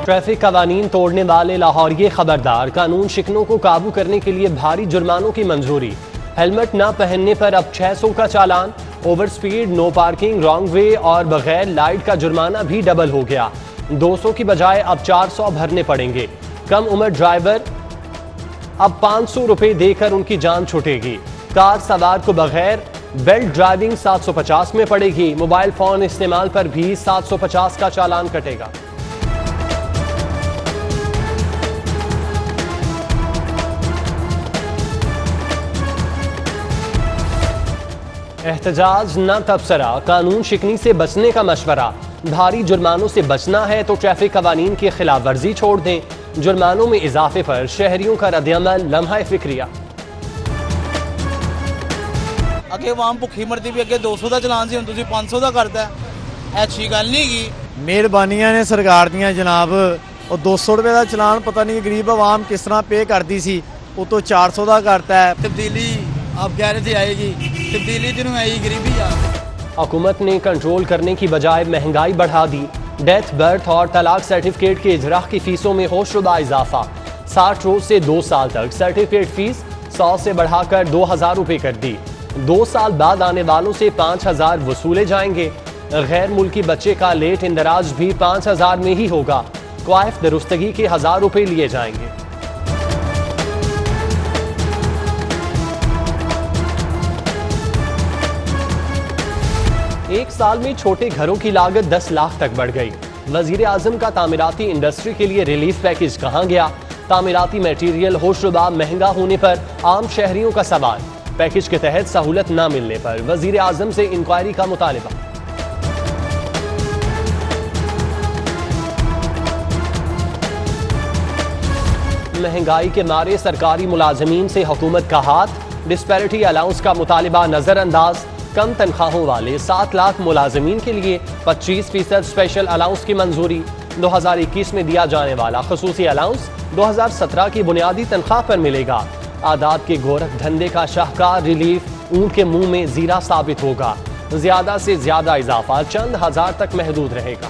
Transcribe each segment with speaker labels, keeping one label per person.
Speaker 1: Traffic कवानीन तोड़ने वाले लाहौरिये खबरदार, कानून शिकनों को काबू करने के लिए भारी जुर्मानों की मंजूरी। हेलमेट न पहनने पर अब 600 का चालान, over speed, no parking, wrong way और बगैर लाइट का जुर्माना भी डबल हो गया। 200 की बजाय अब 400 भरने पड़ेंगे। कम उम्र ड्राइवर अब 500 रुपए देकर उनकी जान छूटेगी। कार सवार को बगैर बेल्ट ड्राइविंग 750 में पड़ेगी। मोबाइल फोन इस्तेमाल पर भी 750 का चालान कटेगा। एहतजाज न तबसरा, कानून शिकनी से बचने का मशवरा। भारी जुर्मानों से बचना है तो ट्रैफिक कवानीन की खिलाफ वर्जी छोड़ दें। जुर्मानों में इजाफे पर शहरियों का रद्द-ए-अमल लम्हा फिक्रिया।
Speaker 2: अगे आवाम भुखी मरदी भी, अगे 200 का चलान से 500 का करता है। अच्छी गल नहीं की।
Speaker 3: मेहरबानियां ने सरकार दियां जनाब। और 200 रुपए का चलान पता नहीं गरीब आवाम किस तरह पे करती सी, वो तो 400 का करता है।
Speaker 2: तब्दीली आप कह रहे थे आएगी, तब्दीली दिन आई गरीबी आ।
Speaker 1: हुकूमत ने कंट्रोल करने की बजाय महंगाई बढ़ा दी। डेथ, बर्थ और तलाक सर्टिफिकेट के इजरा की फीसों में होशरुबा इजाफा। 60 रोज से 2 साल तक सर्टिफिकेट फीस 100 से बढ़ाकर 2000 रुपए कर दी। 2 साल बाद आने वालों से 5000 वसूले जाएंगे। गैर मुल्की बच्चे का लेट इंदराज भी 5000 में ही होगा। क्वाइफ दुरुस्तगी के 1000 रुपए लिए जाएंगे। एक साल में छोटे घरों की लागत 10 लाख तक बढ़ गई। वजीर आजम का तामीराती इंडस्ट्री के लिए रिलीफ पैकेज कहां गया? तामीराती मटेरियल होशरुबा महंगा होने पर आम शहरियों का सवाल। पैकेज के तहत सहूलत न मिलने पर वजीर आजम से इंक्वायरी का मुतालिबा। महंगाई के मारे सरकारी मुलाजमीन से हुकूमत का हाथ। डिस्पैरिटी अलाउंस का मुतालिबा नजरअंदाज। कम तनख्वाहों वाले 7 लाख मुलाजमीन के लिए 25% स्पेशल अलाउंस की मंजूरी। 2021 में दिया जाने वाला खसूसी अलाउंस 2017 की बुनियादी तनख्वाह पर मिलेगा। आदात के गोरख धंधे का शाहकार रिलीफ ऊंट के मुंह में जीरा साबित होगा। ज्यादा से ज्यादा इजाफा चंद हजार तक महदूद रहेगा।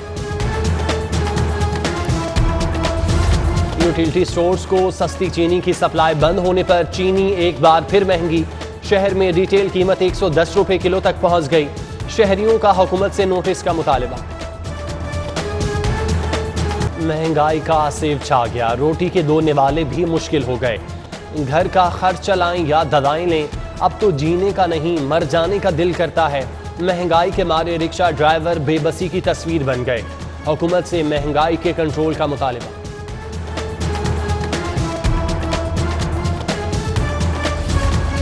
Speaker 1: यूटिलिटी स्टोर्स को सस्ती चीनी की सप्लाई बंद होने पर चीनी एक बार फिर महंगी। शहर में रिटेल कीमत 110 रुपए किलो तक पहुंच गई। शहरियों का हुकूमत से नोटिस का मुतालिबा। महंगाई का आसिफ छा गया। रोटी के 2 निवाले भी मुश्किल हो गए। घर का खर्च चलाएं या दवाएं लें, अब तो जीने का नहीं मर जाने का दिल करता है। महंगाई के मारे रिक्शा ड्राइवर बेबसी की तस्वीर बन गए। हुकूमत से महंगाई के कंट्रोल का मुतालिबा।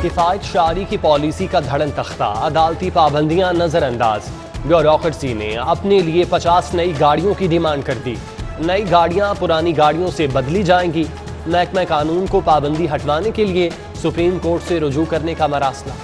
Speaker 1: किफायत शारी की पॉलिसी का धड़न तख्ता, अदालती पाबंदियां नजरअंदाज। ब्यूरोक्रेसी ने अपने लिए 50 नई गाड़ियों की डिमांड कर दी। नई गाड़ियां पुरानी गाड़ियों से बदली जाएंगी। महकमा कानून को पाबंदी हटवाने के लिए सुप्रीम कोर्ट से रुजू करने का मरासला।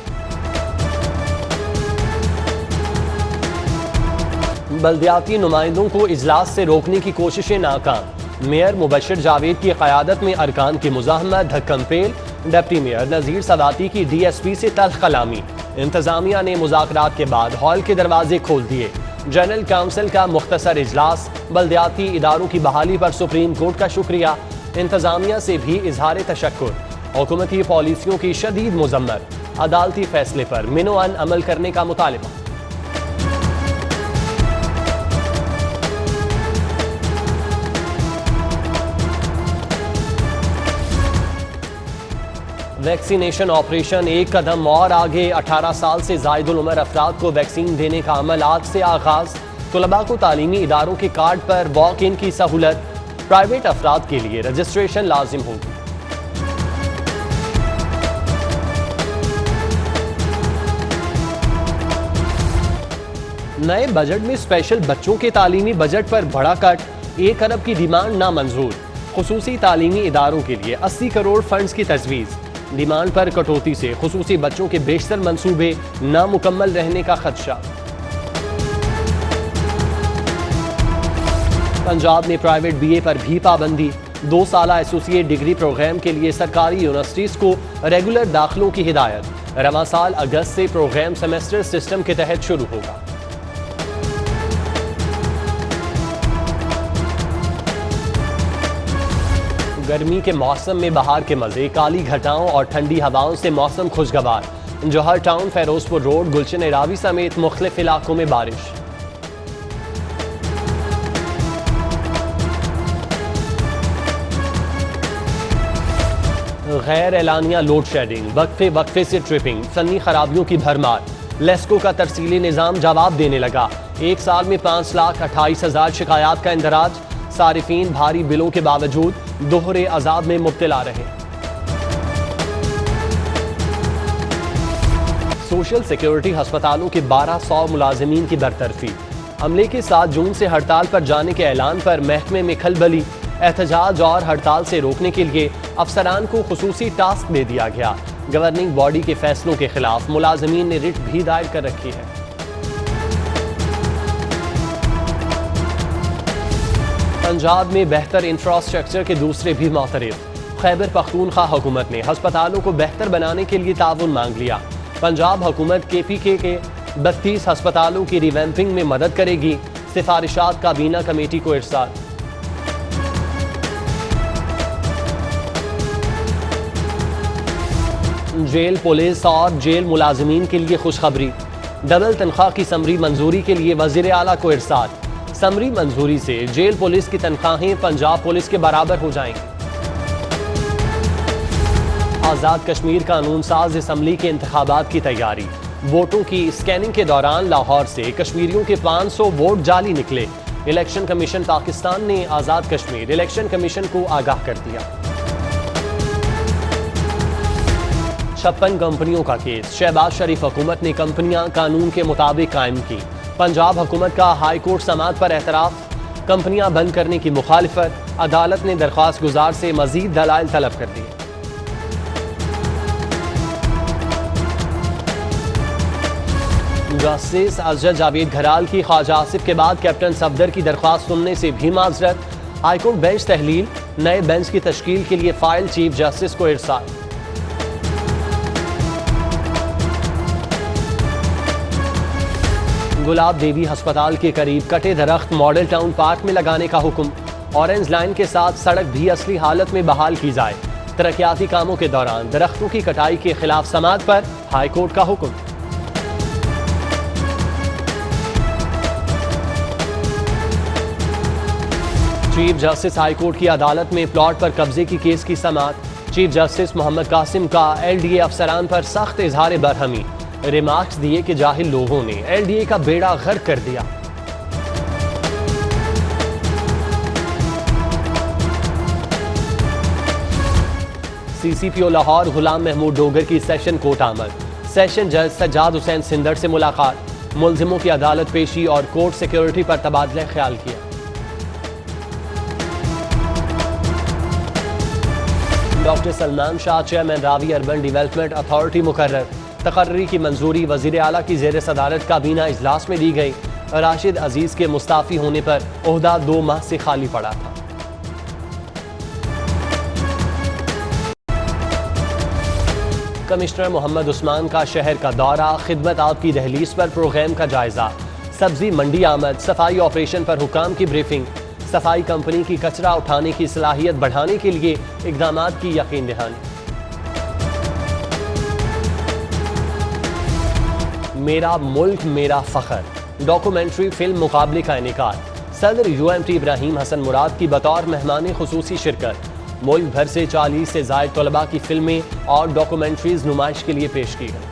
Speaker 1: बल्दियाती नुमाइंदों को इजलास से रोकने की कोशिशें नाकाम। मेयर मुबशिर जावेद की क़यादत में अरकान की मुज़ाहमत, धक्कम पेल। डिप्टी मेयर नज़ीर सवाती की DSP से तल्ख कलामी। इंतजामिया ने मुज़ाकरात के बाद हॉल के दरवाजे खोल दिए। जनरल काउंसिल का मुख्तसर इजलास। बल्दियाती इदारों की बहाली पर सुप्रीम कोर्ट का शुक्रिया। इंतजामिया से भी इजहार तशक्कुर। हुकूमती पॉलिसियों की शदीद मुजम्मत। अदालती फैसले पर मिनोअन अमल करने का मुतालिबा। वैक्सीनेशन ऑपरेशन एक कदम और आगे। 18 साल से ज़ायदुल उमर अफराद को वैक्सीन देने का अमल आज से आगाज। तुलबा को तालीमी इदारों के कार्ड पर वॉक इन की सहूलत। प्राइवेट अफराद के लिए रजिस्ट्रेशन लाजिम होगी। नए बजट में स्पेशल बच्चों के तालीमी बजट पर बड़ा कट। 1 अरब की डिमांड नामंजूर। खुसूसी तालीमी इदारों के लिए 80 करोड़ फंड्स की तजवीज़। डिमांड पर कटौती से खुसूसी बच्चों के बेशतर मंसूबे नामुकम्मल रहने का खदशा। पंजाब में प्राइवेट BA पर भी पाबंदी। 2 साला एसोसिएट डिग्री प्रोग्राम के लिए सरकारी यूनिवर्सिटीज को रेगुलर दाखिलों की हिदायत। रवां साल अगस्त से प्रोग्राम सेमेस्टर सिस्टम के तहत शुरू होगा। गर्मी के मौसम में बहार के मजे, काली घटाओं और ठंडी हवाओं से मौसम खुशगवार। जौहर टाउन, फेरोजपुर रोड, गुलशन रावी समेत मुख्तलिफ इलाकों में बारिश। गैर एलानिया लोड शेडिंग, वक्फे वक्फे से ट्रिपिंग, फनी खराबियों की भरमार। लेस्को का तरसीली निज़ाम जवाब देने लगा। एक साल में 5,28,000 शिकायत का इंदराज। सारिफीन भारी बिलों के बावजूद दोहरे अजाब में मुब्तला रहे। सोशल सिक्योरिटी अस्पतालों के 1200 मुलाजिमीन की बरतरफी। अमले के 7 जून से हड़ताल पर जाने के ऐलान पर महकमे में खलबली। एहतजाज और हड़ताल से रोकने के लिए अफसरान को खुसूसी टास्क दे दिया गया। गवर्निंग बॉडी के फैसलों के खिलाफ मुलाजिमीन ने रिट भी दायर कर रखी है। पंजाब में बेहतर इंफ्रास्ट्रक्चर के दूसरे भी मोतरफ। खैबर पख्तूनख्वा हुकूमत ने अस्पतालों को बेहतर बनाने के लिए ताउन मांग लिया। पंजाब हुकूमत KPK के 32 अस्पतालों की रिवैम्पिंग में मदद करेगी। सिफारिशात काबीना कमेटी को इरसाल। जेल पुलिस और जेल मुलाजिमीन के लिए खुशखबरी। डबल तनख्वाह की समरी मंजूरी के लिए वजीर आला को इरसाल। समरी मंजूरी से जेल पुलिस की तनख्वाहें पंजाब पुलिस के बराबर हो जाएंगी। आज़ाद कश्मीर कानून साज असम्बली के इंतखाबात की तैयारी। वोटों की स्कैनिंग के दौरान लाहौर से कश्मीरियों के 500 वोट जाली निकले। इलेक्शन कमीशन पाकिस्तान ने आज़ाद कश्मीर इलेक्शन कमीशन को आगाह कर दिया। 56 कंपनियों का केस। शहबाज शरीफ हुकूमत ने कंपनियां कानून के मुताबिक कायम की। पंजाब हुकूमत का हाई कोर्ट समाअत पर एतराफ़। कंपनियां बंद करने की मुखालिफत। अदालत ने दरख्वास्त गुजार से मजीद दलाइल तलब कर दिए। जस्टिस अजहर जावेद घराल की ख्वाजा आसिफ के बाद कैप्टन सफदर की दरख्वास्त सुनने से भी माजरत। हाईकोर्ट बेंच तहलील। नए बेंच की तश्कील के लिए फाइल चीफ जस्टिस को इरसाल। गुलाब देवी अस्पताल के करीब कटे दरख्त मॉडल टाउन पार्क में लगाने का हुक्म। ऑरेंज लाइन के साथ सड़क भी असली हालत में बहाल की जाए। तरक्याती कामों के दौरान दरख्तों की कटाई के खिलाफ समाअत पर हाईकोर्ट का हुक्म। चीफ जस्टिस हाईकोर्ट की अदालत में प्लॉट पर कब्जे की केस की समाअत। चीफ जस्टिस मोहम्मद कासिम का LDA अफसरान पर सख्त इजहार बरहमी। रिमार्क्स दिए कि जाहिल लोगों ने LDA का बेड़ा गर्क कर दिया। CCPO लाहौर गुलाम महमूद डोगर की सेशन कोर्ट आमद। सेशन जज सज्जाद हुसैन सिंदर से मुलाकात। मुलजिमों की अदालत पेशी और कोर्ट सिक्योरिटी पर तबादला ख्याल किया। Doctor Salman Shah chairman Ravi urban development authority मुकर्रर। तकर्री की मंजूरी वजीर आला की जेर सदारत काबीना इजलास में दी गई। राशिद अजीज के मुस्ताफी होने पर ओहदा 2 माह से खाली पड़ा था। कमिश्नर मोहम्मद उस्मान का शहर का दौरा। खिदमत आपकी दहलीज पर प्रोग्राम का जायजा। सब्जी मंडी आमद। सफाई ऑपरेशन पर हुकाम की ब्रीफिंग। सफाई कंपनी की कचरा उठाने की सलाहियत बढ़ाने के लिए इकदामात की यकीन दहानी। मेरा मुल्क मेरा फख्र डॉक्यूमेंट्री फिल्म मुकाबले का इनेकाद। सदर UMT इब्राहिम हसन मुराद की बतौर मेहमान खुसूसी शिरकत। मुल्क भर से 40 से ज़ायद तलबा की फिल्में और डॉक्यूमेंट्रीज नुमाइश के लिए पेश की गई।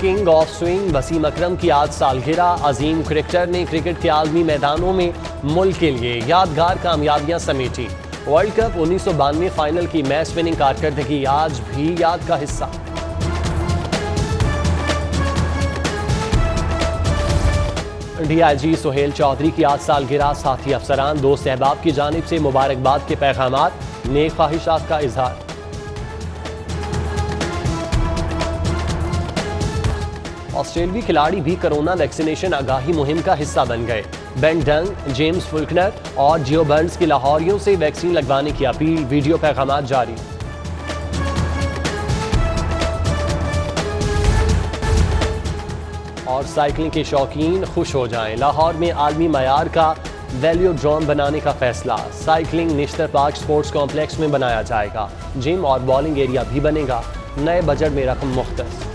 Speaker 1: किंग ऑफ स्विंग वसीम अकरम की आज सालगिरह। अजीम क्रिकेटर ने क्रिकेट के आलमी मैदानों में मुल्क के लिए यादगार कामयाबियां समेटी। वर्ल्ड कप 1992 फाइनल की मैच विनिंग कारकर्दगी आज भी याद का हिस्सा। DIG सुहेल चौधरी की आज सालगिरह। साथी अफसरान दोस्त अहबाब की जानिब से मुबारकबाद के पैगामात, नेक ख्वाहिशात का इजहार। ऑस्ट्रेलियाई खिलाड़ी भी कोरोना वैक्सीनेशन आगाही मुहिम का हिस्सा बन गए। बेन डंग, जेम्स फुल्कनर और जियो बर्न्स की लाहौरियों से वैक्सीन लगवाने की अपील। वीडियो पैगामात जारी। और साइकिलिंग के शौकीन खुश हो जाएं। लाहौर में आलमी मयार का वेलियोड्रोम बनाने का फैसला। Cycling national park sports complex में बनाया जाएगा। जिम और बॉलिंग एरिया भी बनेगा। नए बजट में रकम मुख्तस।